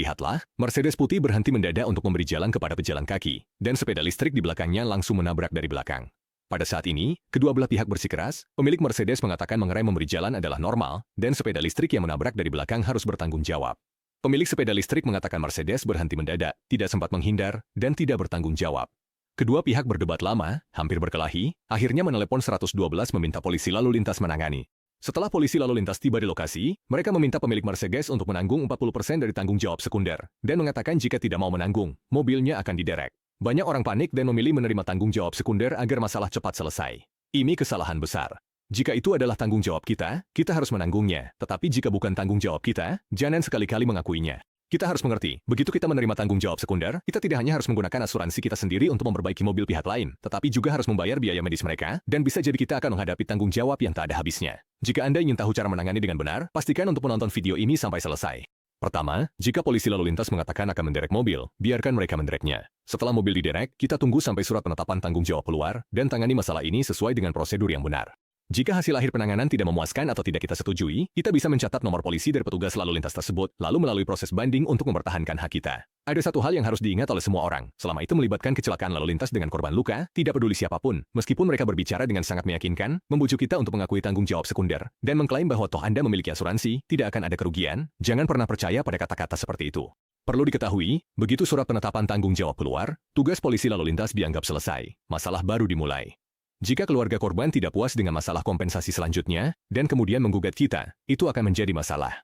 Lihatlah, Mercedes putih berhenti mendadak untuk memberi jalan kepada pejalan kaki, dan sepeda listrik di belakangnya langsung menabrak dari belakang. Pada saat ini, kedua belah pihak bersikeras, pemilik Mercedes mengatakan mengerem memberi jalan adalah normal, dan sepeda listrik yang menabrak dari belakang harus bertanggung jawab. Pemilik sepeda listrik mengatakan Mercedes berhenti mendadak, tidak sempat menghindar, dan tidak bertanggung jawab. Kedua pihak berdebat lama, hampir berkelahi, akhirnya menelepon 112 meminta polisi lalu lintas menangani. Setelah polisi lalu lintas tiba di lokasi, mereka meminta pemilik Mercedes untuk menanggung 40% dari tanggung jawab sekunder, dan mengatakan jika tidak mau menanggung, mobilnya akan diderek. Banyak orang panik dan memilih menerima tanggung jawab sekunder agar masalah cepat selesai. Ini kesalahan besar. Jika itu adalah tanggung jawab kita harus menanggungnya. Tetapi jika bukan tanggung jawab kita, jangan sekali-kali mengakuinya. Kita harus mengerti, begitu kita menerima tanggung jawab sekunder, kita tidak hanya harus menggunakan asuransi kita sendiri untuk memperbaiki mobil pihak lain, tetapi juga harus membayar biaya medis mereka, dan bisa jadi kita akan menghadapi tanggung jawab yang tak ada habisnya. Jika Anda ingin tahu cara menangani dengan benar, pastikan untuk menonton video ini sampai selesai. Pertama, jika polisi lalu lintas mengatakan akan menderek mobil, biarkan mereka mendereknya. Setelah mobil diderek, kita tunggu sampai surat penetapan tanggung jawab keluar, dan tangani masalah ini sesuai dengan prosedur yang benar. Jika hasil akhir penanganan tidak memuaskan atau tidak kita setujui, kita bisa mencatat nomor polisi dari petugas lalu lintas tersebut, lalu melalui proses banding untuk mempertahankan hak kita. Ada satu hal yang harus diingat oleh semua orang, selama itu melibatkan kecelakaan lalu lintas dengan korban luka, tidak peduli siapapun, meskipun mereka berbicara dengan sangat meyakinkan, membujuk kita untuk mengakui tanggung jawab sekunder, dan mengklaim bahwa toh Anda memiliki asuransi, tidak akan ada kerugian, jangan pernah percaya pada kata-kata seperti itu. Perlu diketahui, begitu surat penetapan tanggung jawab keluar, tugas polisi lalu lintas dianggap selesai, masalah baru dimulai. Jika keluarga korban tidak puas dengan masalah kompensasi selanjutnya, dan kemudian menggugat kita, itu akan menjadi masalah.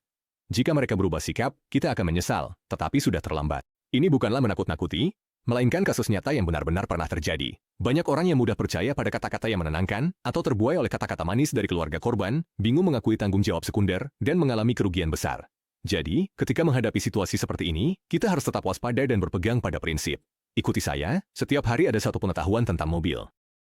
Jika mereka berubah sikap, kita akan menyesal, tetapi sudah terlambat. Ini bukanlah menakut-nakuti, melainkan kasus nyata yang benar-benar pernah terjadi. Banyak orang yang mudah percaya pada kata-kata yang menenangkan, atau terbuai oleh kata-kata manis dari keluarga korban, bingung mengakui tanggung jawab sekunder, dan mengalami kerugian besar. Jadi, ketika menghadapi situasi seperti ini, kita harus tetap waspada dan berpegang pada prinsip. Ikuti saya, setiap hari ada satu pengetahuan tentang mobil.